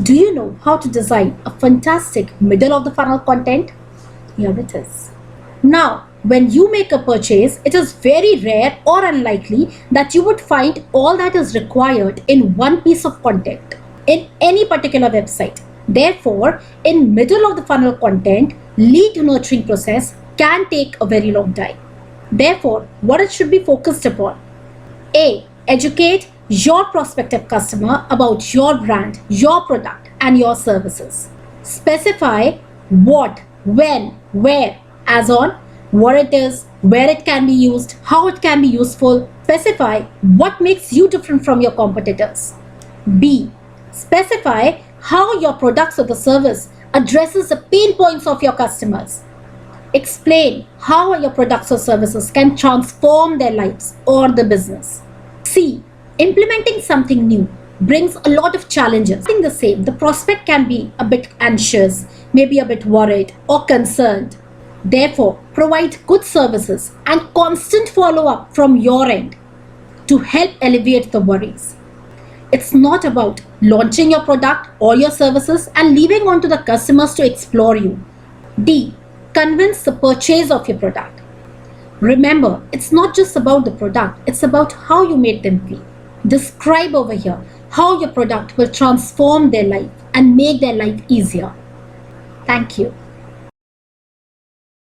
Do you know how to design a fantastic middle of the funnel content? Here it is. Now, when you make a purchase, it is very rare or unlikely that you would find all that is required in one piece of content in any particular website. Therefore, in middle of the funnel content, lead nurturing process can take a very long time. Therefore, what it should be focused upon? A. Educate your prospective customer about your brand, your product, and your services. Specify what, when, where, as on what it is, where it can be used, how it can be useful. Specify what makes you different from your competitors. B. Specify how your products or the service addresses the pain points of your customers. Explain how your products or services can transform their lives or the business. C. Implementing something new brings a lot of challenges. Something the same, the prospect can be a bit anxious, maybe a bit worried or concerned. Therefore, provide good services and constant follow-up from your end to help alleviate the worries. It's not about launching your product or your services and leaving on to the customers to explore you. D. Convince the purchase of your product. Remember, it's not just about the product, it's about how you make them feel. Describe over here how your product will transform their life and make their life easier. Thank you.